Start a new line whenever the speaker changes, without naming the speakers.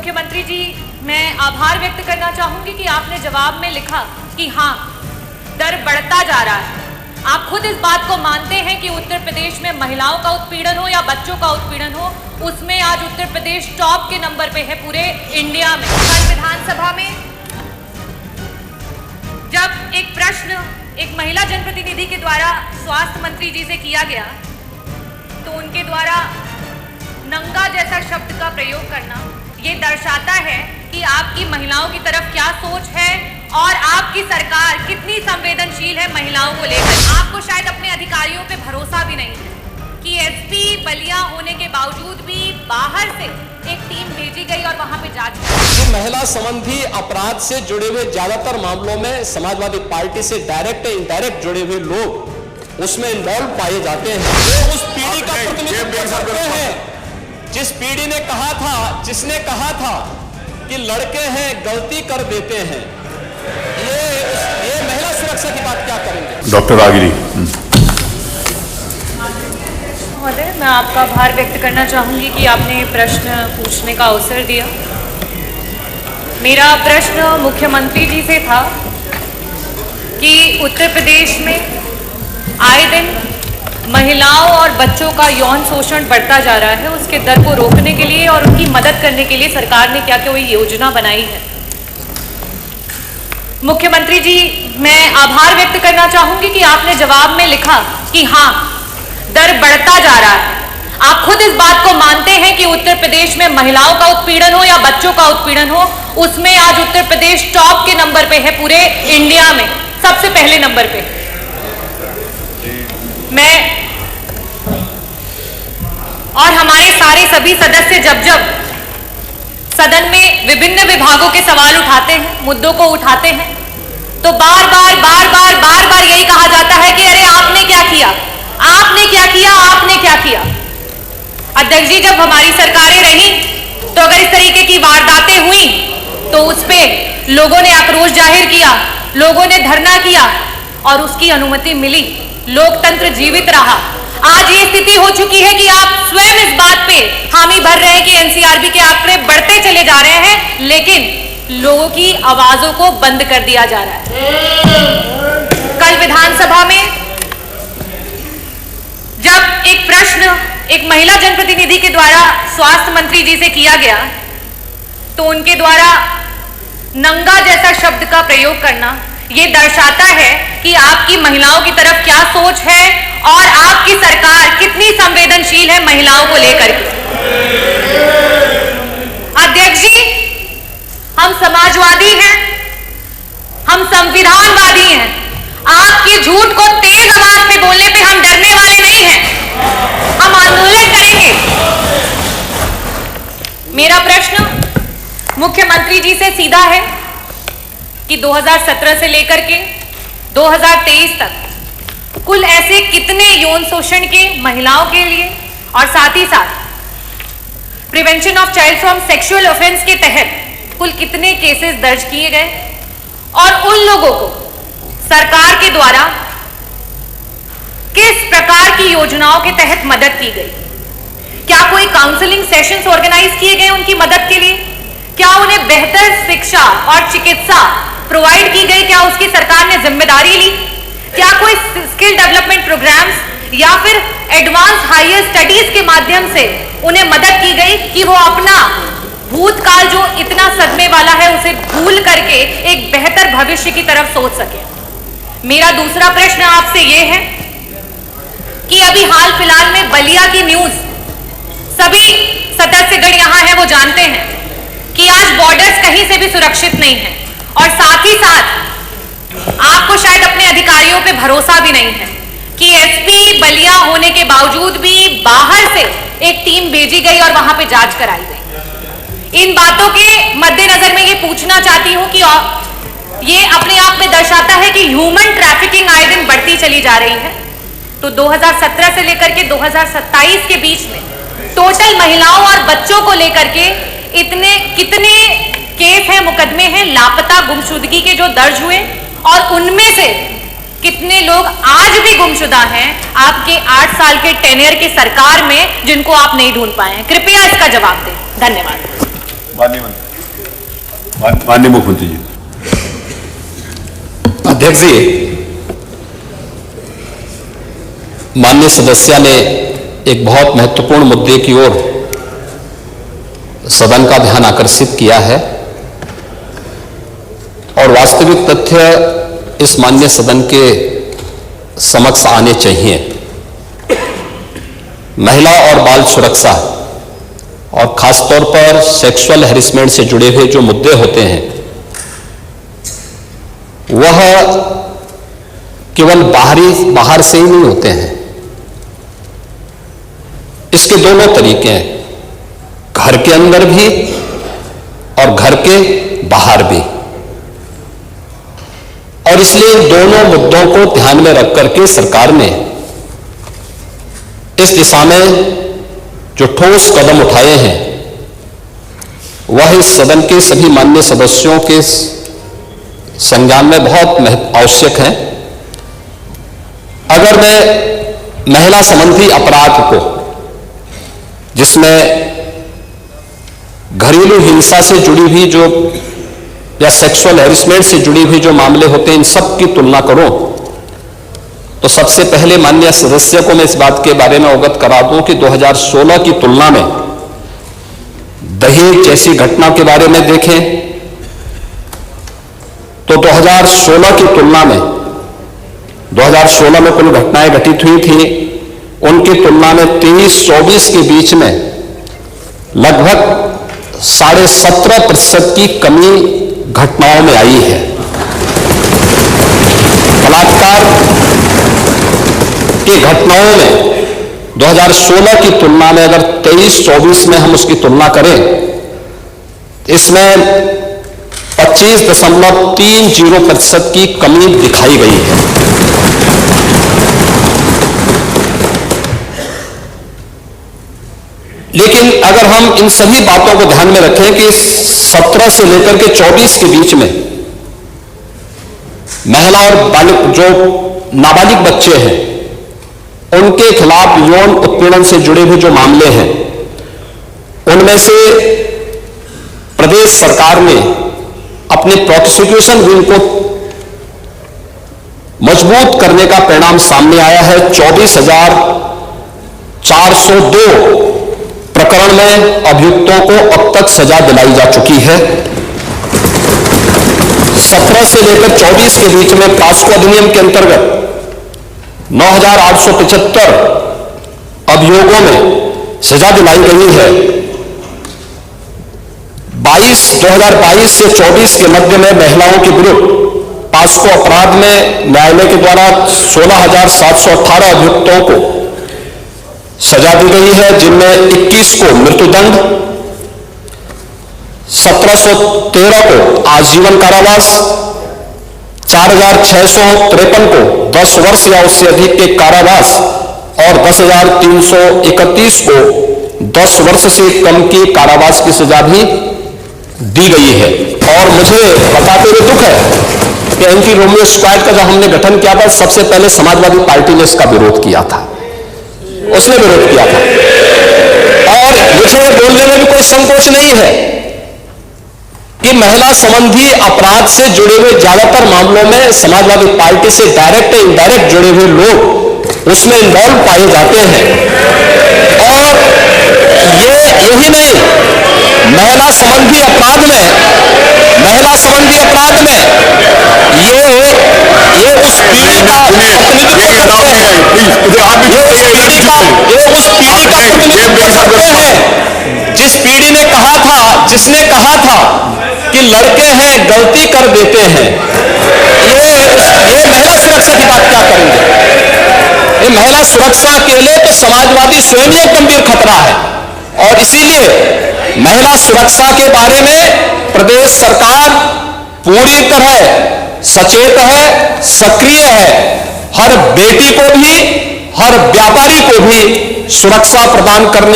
मुख्यमंत्री जी, मैं आभार व्यक्त करना चाहूंगी कि आपने जवाब में लिखा कि हाँ, दर बढ़ता जा रहा है। आप खुद इस बात को मानते हैं कि उत्तर प्रदेश में महिलाओं का उत्पीड़न हो या बच्चों का उत्पीड़न हो, उसमें आज उत्तर प्रदेश टॉप के नंबर पे है पूरे इंडिया में। कल विधानसभा में जब एक प्रश्न एक महिला जनप्रतिनिधि के द्वारा स्वास्थ्य मंत्री जी से किया गया, तो उनके द्वारा नंगा जैसा शब्द का प्रयोग करना ये दर्शाता है कि आपकी महिलाओं की तरफ क्या सोच है और आपकी सरकार कितनी संवेदनशील है महिलाओं को लेकर। आपको शायद अपने अधिकारियों पे भरोसा भी नहीं है कि एसपी बलिया होने के बावजूद भी बाहर से एक टीम भेजी गई और वहां पे जांच की।
महिला संबंधी अपराध से जुड़े हुए ज्यादातर मामलों में समाजवादी पार्टी से डायरेक्ट या इनडायरेक्ट जुड़े हुए लोग उसमें इन्वॉल्व पाए जाते हैं। वो उस पीढ़ी का प्रतिनिधित्व करते हैं जिस पीढ़ी ने कहा था, जिसने कहा था कि लड़के हैं गलती कर देते हैं। ये महिला सुरक्षा की बात क्या करेंगे?
डॉक्टर रागिनी।
महोदय, मैं आपका आभार व्यक्त करना चाहूंगी कि आपने प्रश्न पूछने का अवसर दिया। मेरा प्रश्न मुख्यमंत्री जी से था कि उत्तर प्रदेश में आए दिन महिलाओं और बच्चों का यौन शोषण बढ़ता जा रहा है, उसके दर को रोकने के लिए और उनकी मदद करने के लिए सरकार ने क्या कोई योजना बनाई है? मुख्यमंत्री जी, मैं आभार व्यक्त करना चाहूंगी कि आपने जवाब में लिखा कि हाँ, दर बढ़ता जा रहा है। आप खुद इस बात को मानते हैं कि उत्तर प्रदेश में महिलाओं का उत्पीड़न हो या बच्चों का उत्पीड़न हो, उसमें आज उत्तर प्रदेश टॉप के नंबर पे है पूरे इंडिया में, सबसे पहले नंबर पे। मैं और हमारे सारे सभी सदस्य जब सदन में विभिन्न विभागों के सवाल उठाते हैं, मुद्दों को उठाते हैं, तो बार बार यही कहा जाता है कि अरे आपने क्या किया, आपने क्या किया, आपने क्या किया। अध्यक्ष जी, जब हमारी सरकारें रही तो अगर इस तरीके की वारदातें हुई तो उस पे लोगों ने आक्रोश जाहिर किया, लोगों ने धरना किया और उसकी अनुमति मिली, लोकतंत्र जीवित रहा। आज ये स्थिति हो चुकी है कि आप स्वयं इस बात पे हामी भर रहे हैं कि एनसीआरबी के आंकड़े बढ़ते चले जा रहे हैं, लेकिन लोगों की आवाजों को बंद कर दिया जा रहा है। कल विधानसभा में जब एक प्रश्न एक महिला जनप्रतिनिधि के द्वारा स्वास्थ्य मंत्री जी से किया गया, तो उनके द्वारा नंगा जैसा शब्द का प्रयोग करना ये दर्शाता है कि आपकी महिलाओं की तरफ क्या सोच है और आपकी सरकार कितनी संवेदनशील है महिलाओं को लेकर के। अध्यक्ष जी, हम समाजवादी हैं, हम संविधानवादी हैं। आपकी झूठ को तेज आवाज में बोलने पे हम डरने वाले नहीं हैं, हम आंदोलन करेंगे। मेरा प्रश्न मुख्यमंत्री जी से सीधा है कि 2017 से लेकर के 2023 तक कुल ऐसे कितने यौन शोषण के महिलाओं के लिए और साथ ही साथ prevention of child from sexual offence के तहत कुल कितने केसेस दर्ज किए गए और उन लोगों को सरकार के द्वारा किस प्रकार की योजनाओं के तहत मदद की गई? क्या कोई काउंसलिंग सेशंस ऑर्गेनाइज किए गए उनकी मदद के लिए? क्या उन्हें बेहतर शिक्षा और चिकित्सा प्रोवाइड की गई? क्या उसकी सरकार ने जिम्मेदारी ली? क्या कोई स्किल डेवलपमेंट प्रोग्राम्स या फिर एडवांस हायर स्टडीज के माध्यम से उन्हें मदद की गई कि वो अपना भूतकाल जो इतना सदमे वाला है उसे भूल करके एक बेहतर भविष्य की तरफ सोच सके? मेरा दूसरा प्रश्न आपसे यह है कि अभी हाल फिलहाल में बलिया की न्यूज सभी सदस्यगण यहां हैं, वो जानते हैं कि आज बॉर्डर्स कहीं से भी सुरक्षित नहीं है और साथ ही साथ आपको शायद अपने अधिकारियों पे भरोसा भी नहीं है कि एसपी बलिया होने के बावजूद भी बाहर से एक टीम भेजी गई और वहां पे जांच कराई गई। इन बातों के मद्देनजर मैं ये पूछना चाहती हूं कि ये अपने आप में दर्शाता है कि ह्यूमन ट्रैफिकिंग आए दिन बढ़ती चली जा रही है। तो 2017 से लेकर के 2027 के बीच में टोटल महिलाओं और बच्चों को लेकर के कितने केस हैं, मुकदमे हैं लापता गुमशुदगी के जो दर्ज हुए और उनमें से कितने लोग आज भी गुमशुदा हैं आपके 8 साल के टेन्योर की सरकार में जिनको आप नहीं ढूंढ पाए हैं? कृपया इसका जवाब दें। धन्यवाद।
माननीय मुख्यमंत्री जी।
अध्यक्ष जी, माननीय सदस्य ने एक बहुत महत्वपूर्ण मुद्दे की ओर सदन का ध्यान आकर्षित किया है और वास्तविक तथ्य इस माननीय सदन के समक्ष आने चाहिए। महिला और बाल सुरक्षा और खासतौर पर सेक्सुअल हैरेसमेंट से जुड़े हुए जो मुद्दे होते हैं वह केवल बाहर से ही नहीं होते हैं। इसके दोनों तरीके हैं, घर के अंदर भी और घर के बाहर भी। और इसलिए इन दोनों मुद्दों को ध्यान में रख करके सरकार ने इस दिशा में जो ठोस कदम उठाए हैं वह इस सदन के सभी माननीय सदस्यों के संज्ञान में बहुत आवश्यक है। अगर मैं महिला संबंधी अपराध को, जिसमें घरेलू हिंसा से जुड़ी हुई जो या सेक्सुअल हैरेसमेंट से जुड़ी हुई जो मामले होते हैं, इन सब की तुलना करूं तो सबसे पहले माननीय सदस्य को मैं इस बात के बारे में अवगत करा दूं कि 2016 की तुलना में दहेज जैसी घटना के बारे में देखें तो 2016 की तुलना में 2016 में कुल घटनाएं घटित हुई थी, उनकी तुलना में 23-24 के बीच में लगभग 17.5% की कमी घटनाओं में आई है। बलात्कार की घटनाओं में 2016 की तुलना में अगर 23-24 में हम उसकी तुलना करें, इसमें 25.30% की कमी दिखाई गई है। लेकिन अगर हम इन सभी बातों को ध्यान में रखें कि 17 से लेकर के 24 के बीच में महिला और बालिग जो नाबालिग बच्चे हैं उनके खिलाफ यौन उत्पीड़न से जुड़े हुए जो मामले हैं, उनमें से प्रदेश सरकार ने अपने प्रोसिक्यूशन विंग को मजबूत करने का परिणाम सामने आया है। 24,402 प्रकरण में अभियुक्तों को अब तक सजा दिलाई जा चुकी है। 17 से लेकर 24 के बीच में पास्को अधिनियम के अंतर्गत 9,875 अभियोगों में सजा दिलाई गई है। 2022 से 24 के मध्य में महिलाओं के विरुद्ध पास्को अपराध में न्यायालय के द्वारा 16,718 अभियुक्तों को सजा दी गई है, जिनमें 21 को मृत्युदंड, 1713 को आजीवन कारावास, 4,653 को 10 वर्ष या उससे अधिक के कारावास और 10,331 को 10 वर्ष से कम की कारावास की सजा भी दी गई है। और मुझे बताते हुए दुख है कि एंटी रोमियो स्क्वाड का जब हमने गठन किया था, सबसे पहले समाजवादी पार्टी ने इसका विरोध किया था, उसने विरोध किया था। और मुझे बोलने में भी कोई संकोच नहीं है कि महिला संबंधी अपराध से जुड़े हुए ज्यादातर मामलों में समाजवादी पार्टी से डायरेक्ट या इनडायरेक्ट जुड़े हुए लोग उसमें इन्वॉल्व पाए जाते हैं। और यही नहीं, महिला संबंधी अपराध में ये उस पीढ़ी का प्रतिनिधित्व करते हैं, जिस पीढ़ी ने जिसने कहा था कि लड़के हैं गलती कर देते हैं। ये महिला सुरक्षा की बात क्या करेंगे? ये महिला सुरक्षा के लिए तो समाजवादी स्वयं ही एक गंभीर खतरा है। और इसीलिए महिला सुरक्षा के बारे में प्रदेश सरकार पूरी तरह सचेत है, सक्रिय है। हर बेटी को भी, हर व्यापारी को भी सुरक्षा प्रदान करने